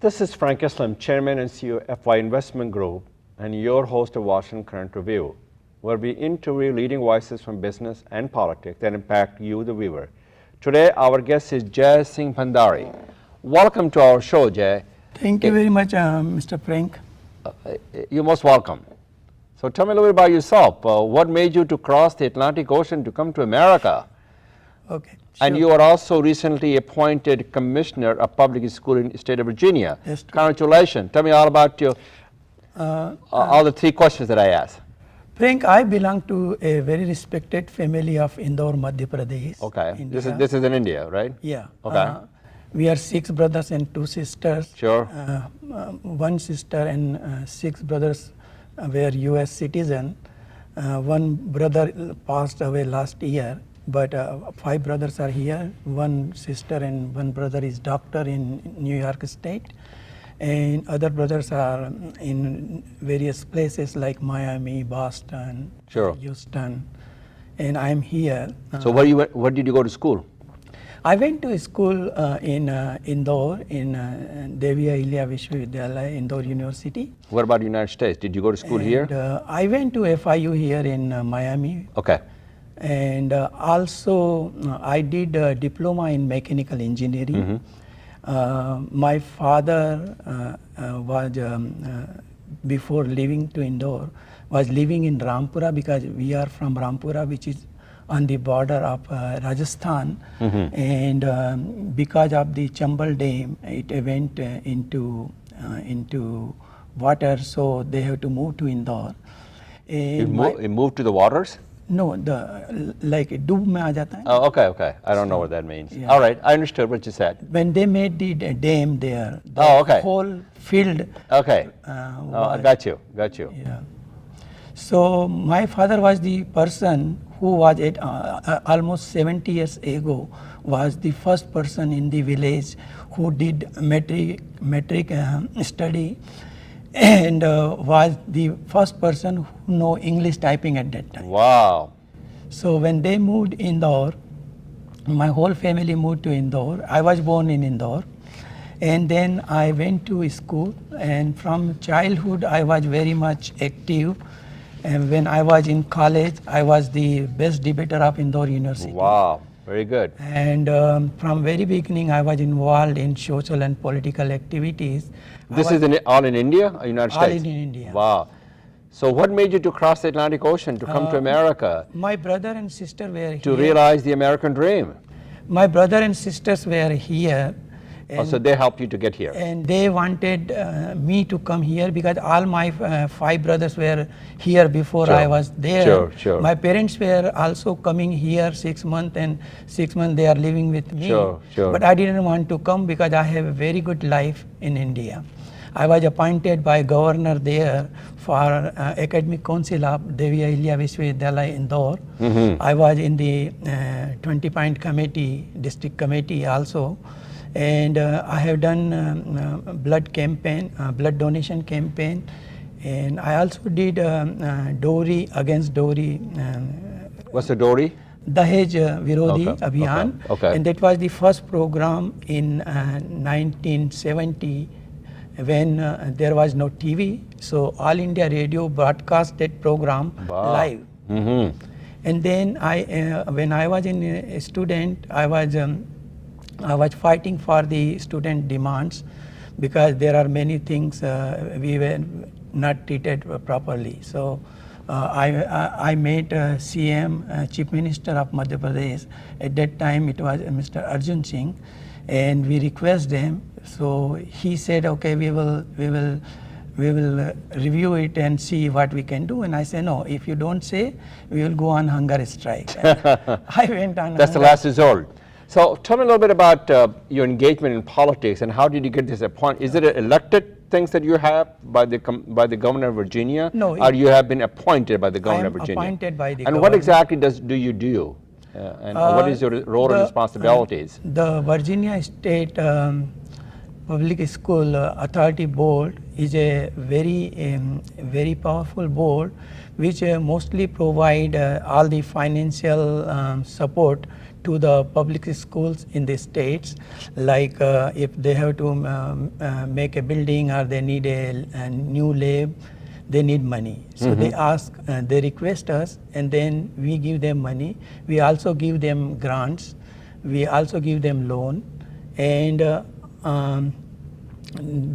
This is Frank Islam, Chairman and CEO of FY Investment Group, and your host of Washington Current Review, where we interview leading voices from business and politics that impact you, the viewer. Today, our guest is Jay Singh Bhandari. Welcome to our show, Jay. Thank you very much, Mr. Frank. You're most welcome. So tell me a little bit about yourself. What made you to cross the Atlantic Ocean to come to America? Okay. And sure. you are also recently appointed Commissioner of Public School in the state of Virginia. Yes, Congratulations. Tell me all about your, all the three questions that I asked. Frank, I belong to a very respected family of Indore, Madhya Pradesh. Okay. India. This is in India, right? Yeah. Okay. We are 6 brothers and 2 sisters. Sure. 1 sister and 6 brothers were U.S. citizen. 1 brother passed away last year, but 5 brothers are here. 1 sister and 1 brother is doctor in New York State. And other brothers are in various places like Miami, Boston, Sure. Houston, and I'm here. So where did you go to school? I went to school in Indore, in Devi Ahilya Vishwavidyalaya, Indore University. What about the United States? Did you go to school here? I went to FIU here in Miami. Okay. And also I did a diploma in mechanical engineering. Mm-hmm. My father was, before leaving to Indore, was living in Rampura because we are from Rampura, which is on the border of Rajasthan. Mm-hmm. And because of the Chambal Dam, it went into water, so they have to move to Indore. It moved to the waters? No, the like डूब में आ जाता है. Oh, okay, okay. I don't know what that means. Yeah. All right, I understood what you said. When they made the dam there, the okay. whole field. Okay. I got you. Yeah. So my father was the person who was at almost 70 years ago, was the first person in the village who did metric study, and was the first person who know English typing at that time. Wow. So when they moved Indore, my whole family moved to Indore. I was born in Indore. And then I went to school, and from childhood I was very much active. And when I was in college, I was the best debater of Indore University. Wow, very good. And from very beginning I was involved in social and political activities. This is all in India or United States? All in India. Wow. So what made you to cross the Atlantic Ocean to come to America? My brother and sister were here. To realize the American dream? My brother and sisters were here. So they helped you to get here? And they wanted me to come here because all my 5 brothers were here before I was there. Sure. My parents were also coming here 6 months, and 6 months they are living with me. Sure. But I didn't want to come because I have a very good life in India. I was appointed by governor there for academic council of Devi Ahilya Vishwavidyalaya Indore. Mm-hmm. I was in the 20-point committee, district committee also. And I have done blood donation campaign, and I also did Dowry against Dowry. What's the Dowry? Dahej Virodhi Abhiyan. Okay. And that was the first program in 1970 when there was no TV. So All India Radio broadcast that program live. Mm-hmm. And then when I was a student, I was fighting for the student demands because there are many things we were not treated properly. So I made CM, Chief Minister of Madhya Pradesh. At that time it was Mr. Arjun Singh, and we requested him. So he said, okay, we will review it and see what we can do. And I said, no, if you don't say, we will go on hunger strike. I went on. That's the last resort. So tell me a little bit about your engagement in politics and how did you get this appointment? Is it elected things that you have by the governor of Virginia? No. Or you have been appointed by the governor of Virginia? I am appointed by the and governor. what exactly do you do? And what is your role and responsibilities? The Virginia State Public School Authority Board is a very powerful board which mostly provide all the financial support to the public schools in the states. Like if they have to make a building or they need a new lab, they need money. So they ask, they request us, and then we give them money. We also give them grants. We also give them loan, and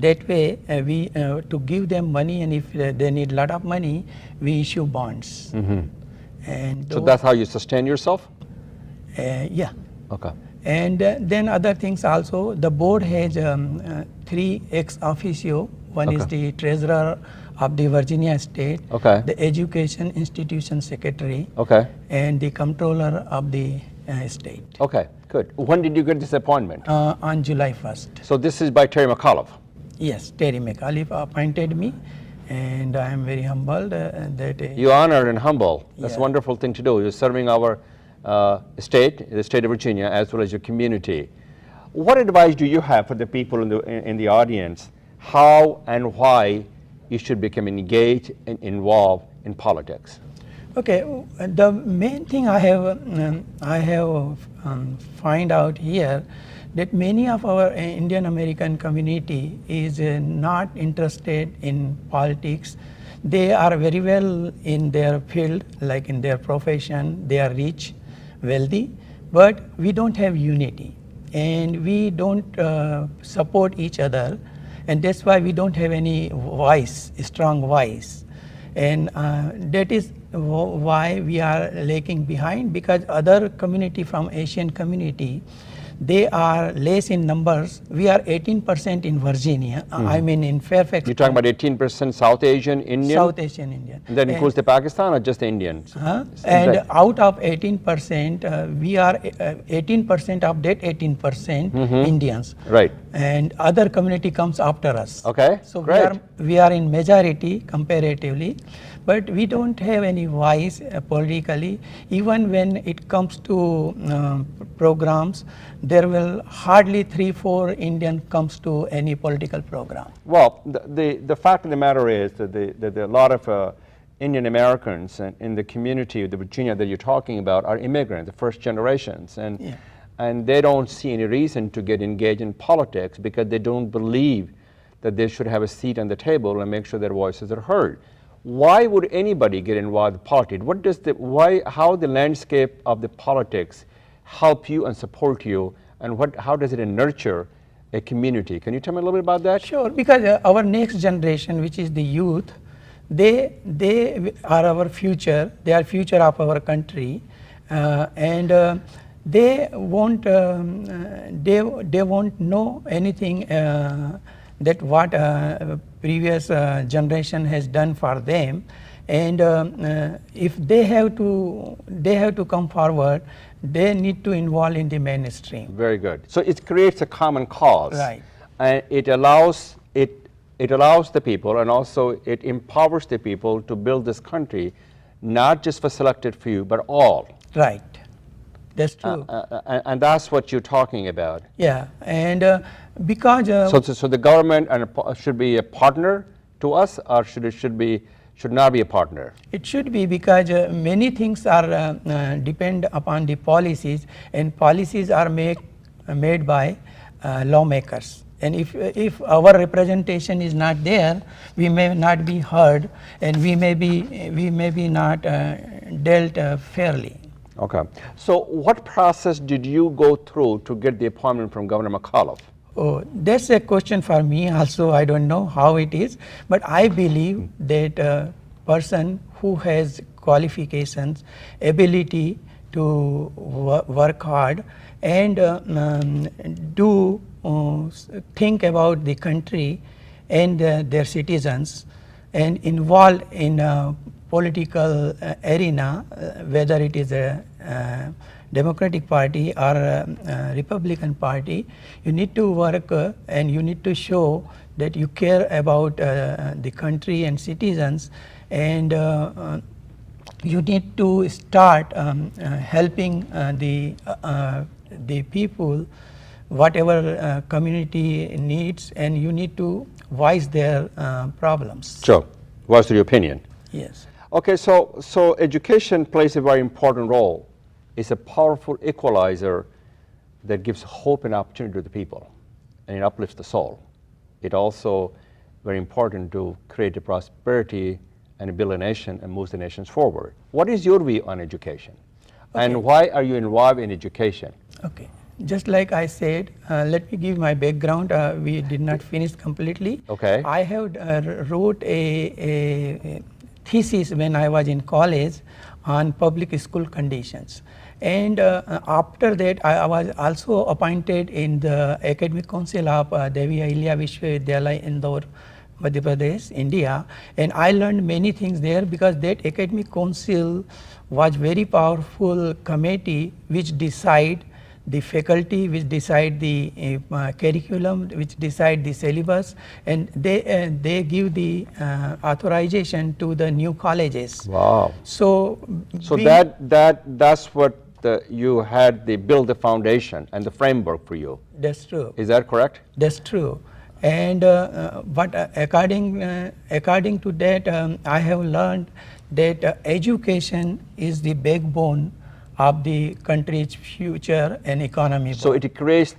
that way we to give them money, and if they need a lot of money, we issue bonds. And So that's how you sustain yourself? yeah. Okay. And then other things also, the board has 3 ex officio. One is the treasurer of the Virginia state, Okay. the education institution secretary, Okay. and the comptroller of the state. Okay, good. When did you get this appointment? On July 1st. So this is by Terry McAuliffe. Yes, Terry McAuliffe appointed me, and I am very humbled that. You're honored and humble. That's a Yeah. wonderful thing to do. You're serving our state, the state of Virginia, as well as your community. What advice do you have for the people in the audience, how and why you should become engaged and involved in politics? Okay, the main thing I have find out here that many of our Indian American community is not interested in politics. They are very well in their field, like in their profession. They are rich, wealthy, but we don't have unity, and we don't support each other, and that's why we don't have any voice, strong voice. And that is why we are lagging behind, because other community from Asian community, they are less in numbers. We are 18% in Virginia. I mean in Fairfax. You're talking about 18% South Asian Indian? South Asian Indian. And that includes the Pakistan or just the Indians? And out of 18%, we are 18% of that 18% Indians. Right. And other community comes after us. Okay, So great. we are in majority comparatively, but we don't have any voice politically. Even when it comes to programs, there will hardly 3-4 Indian comes to any political program. Well, the fact of the matter is that a lot of Indian Americans in the community of the Virginia that you're talking about are immigrants, the first generations, and they don't see any reason to get engaged in politics because they don't believe that they should have a seat on the table and make sure their voices are heard. Why would anybody get involved in politics? How the landscape of the politics help you and support you, and how does it nurture a community? Can you tell me a little bit about that? Sure, because our next generation, which is the youth, they are our future. They are future of our country, and they won't know anything that what previous generation has done for them, and if they have to come forward, they need to involve in the mainstream. Very good. So it creates a common cause, Right. and it allows the people, and also it empowers the people to build this country, not just for selected few, but all. Right. That's true. And that's what you're talking about. Yeah, and because So the government should be a partner to us, or should not be a partner? it should be, because many things are depend upon the policies, and policies are made by lawmakers. And if our representation is not there, we may not be heard, and we may be not dealt fairly. Okay. So what process did you go through to get the appointment from Governor McAuliffe? Oh, that's a question for me also. I don't know how it is, but I believe that a person who has qualifications, ability to work hard, and think about the country and their citizens, and involved in a political arena, whether it is a Democratic Party or a Republican Party, you need to work and you need to show that you care about the country and citizens, and you need to start helping the people whatever community needs, and you need to voice their problems. Sure. What's your opinion? Yes. Okay, so education plays a very important role. It's a powerful equalizer that gives hope and opportunity to the people, and it uplifts the soul. It also very important to create a prosperity and build a nation and move the nations forward. What is your view on education? Okay. And why are you involved in education? Okay. Just like I said, let me give my background. We did not finish completely. Okay. I have wrote a thesis when I was in college on public school conditions. And after that, I was also appointed in the Academic Council of Devi Ahilya Vishwavidyalaya, Indore, Madhya Pradesh, India. And I learned many things there because that Academic Council was very powerful committee which decide the faculty, which decide the curriculum, which decide the syllabus, and they give the authorization to the new colleges. Wow. So that's what you had, they build the foundation and the framework for you. That's true. Is that correct? That's true. And but according to that, I have learned that education is the backbone of the country's future and economy. So it creates,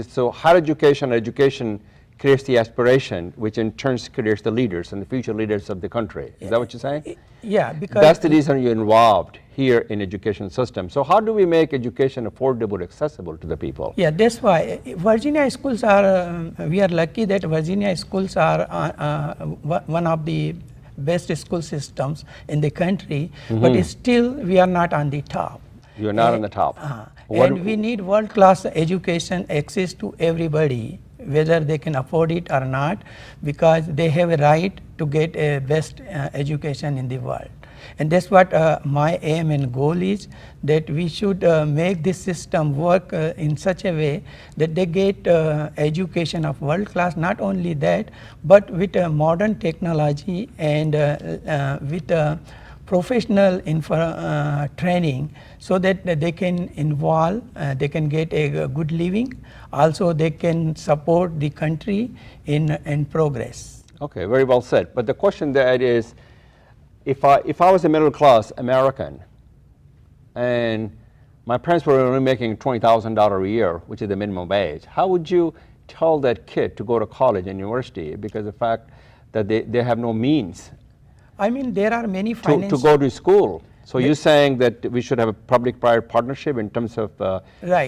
so higher education creates the aspiration, which in turn creates the leaders and the future leaders of the country. Is that what you're saying? Yeah, because that's the reason you're involved here in education system. So how do we make education affordable, accessible to the people? Yeah, that's why Virginia schools are, we are lucky that Virginia schools are one of the best school systems in the country, but still we are not on the top. You're not on the top. And we need world-class education access to everybody, whether they can afford it or not, because they have a right to get a best education in the world. And that's what my aim and goal is, that we should make this system work in such a way that they get education of world class. Not only that, but with modern technology and with professional training, so that they can involve, they can get a good living. Also, they can support the country in progress. Okay, very well said. But the question there is, if I was a middle class American and my parents were only making $20,000 a year, which is the minimum wage, how would you tell that kid to go to college and university, because of the fact that they have no means? I mean, there are many to go to school. So you're saying that we should have a public-private partnership in terms of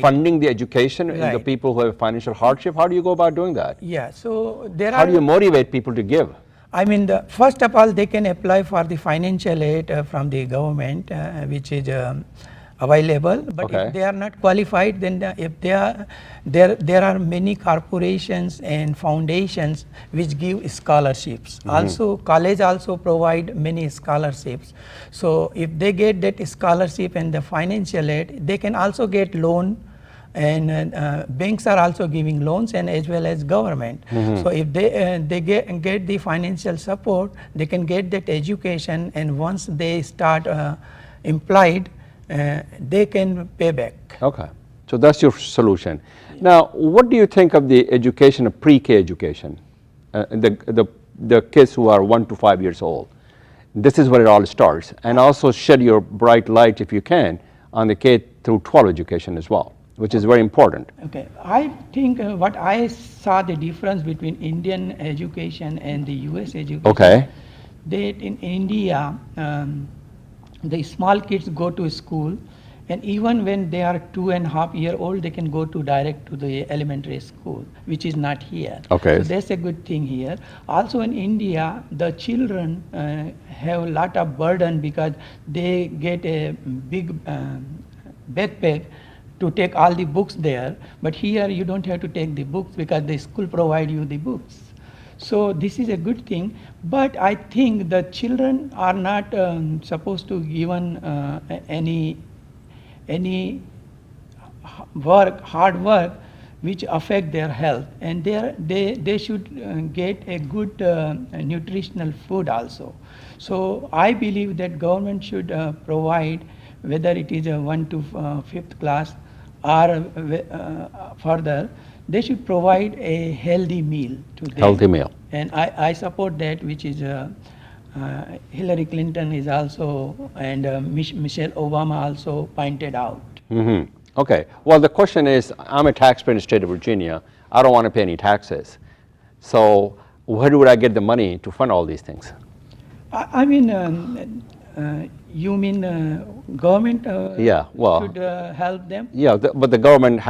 funding the education in the people who have financial hardship. How do you go about doing that? Yeah, so there How do you motivate people to give? I mean, first of all, they can apply for the financial aid from the government, which is available. But if they are not qualified, then if they are, there are many corporations and foundations which give scholarships. Also, college also provide many scholarships. So if they get that scholarship and the financial aid, they can also get loan. And banks are also giving loans, and as well as government. So if they get the financial support, they can get that education, and once they start employed, they can pay back. Okay, so that's your solution. Now, what do you think of the education of pre-K education, the kids who are 1 to 5 years old? This is where it all starts, and also shed your bright light, if you can, on the K through 12 education as well, which is very important. Okay, I think what I saw the difference between Indian education and the US education. Okay. That in India, the small kids go to school, and even when they are 2.5 years old, they can go to direct to the elementary school, which is not here. Okay. So that's a good thing here. Also in India, the children have a lot of burden because they get a big backpack to take all the books there, but here you don't have to take the books because the school provide you the books. So this is a good thing, but I think the children are not supposed to given any hard work which affect their health, and they should get a good nutritional food also. So I believe that government should provide, whether it is a 1 to 5th class or further, they should provide a healthy meal to them. Healthy meal. And I support that, which is Hillary Clinton is also, and Michelle Obama also pointed out. Mm-hmm. Okay. Well, the question is, I'm a taxpayer in the state of Virginia. I don't want to pay any taxes. So where would I get the money to fund all these things? I mean, you mean government Yeah, well, should help them? Yeah, but the government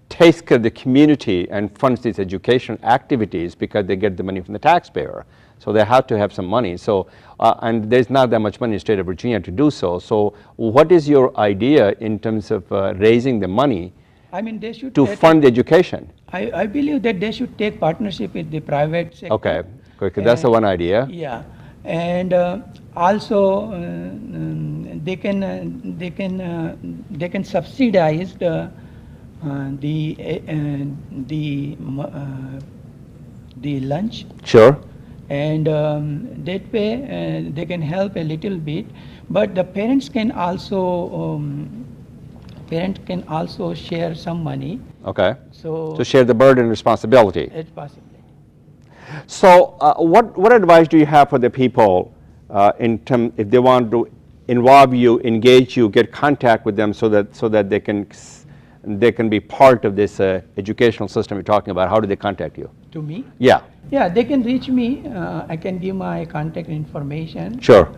takes care of the community and funds these education activities because they get the money from the taxpayer. So they have to have some money. So, and there's not that much money in the state of Virginia to do so. So what is your idea in terms of raising the money I mean, they should to fund the education? I believe that they should take partnership with the private sector. Okay, okay, that's the one idea. Yeah, and also they can subsidize the lunch. Sure. And that way they can help a little bit, but the parents can also share some money. Okay. So To share the burden and responsibility. it's possible. So what advice do you have for the people if they want to involve you, engage you, get contact with them so that they can be part of this educational system you're talking about? How do they contact you? To me? Yeah. Yeah, they can reach me. I can give my contact information. Sure.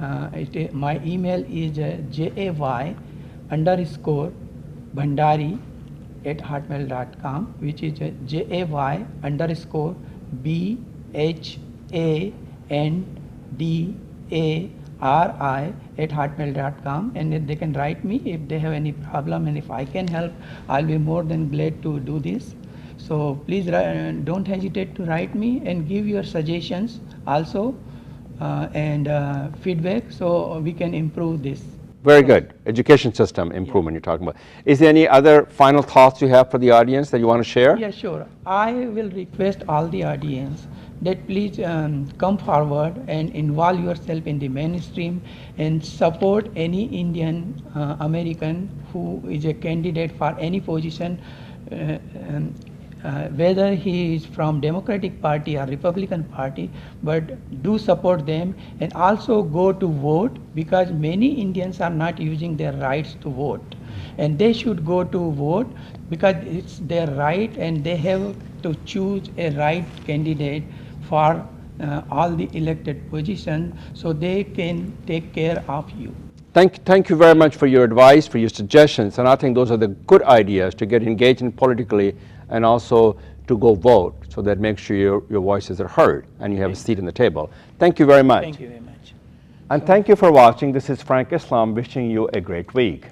My email is jay_bhandari@hotmail.com, which is jay_bhandari@hotmail.com, and then they can write me if they have any problem, and if I can help, I'll be more than glad to do this. So please don't hesitate to write me and give your suggestions also and feedback so we can improve this. Very good. Education system improvement you're talking about. Is there any other final thoughts you have for the audience that you want to share? Yeah, sure. I will request all the audience that please come forward and involve yourself in the mainstream and support any Indian American who is a candidate for any position, whether he is from Democratic Party or Republican Party, but do support them and also go to vote, because many Indians are not using their rights to vote, and they should go to vote because it's their right and they have to choose a right candidate for all the elected positions so they can take care of you. Thank you very much for your advice, for your suggestions, and I think those are the good ideas to get engaged in politically and also to go vote, so that makes sure your voices are heard and you have a seat on the table. Thank you very much. Thank you very much. And thank you for watching. This is Frank Islam wishing you a great week.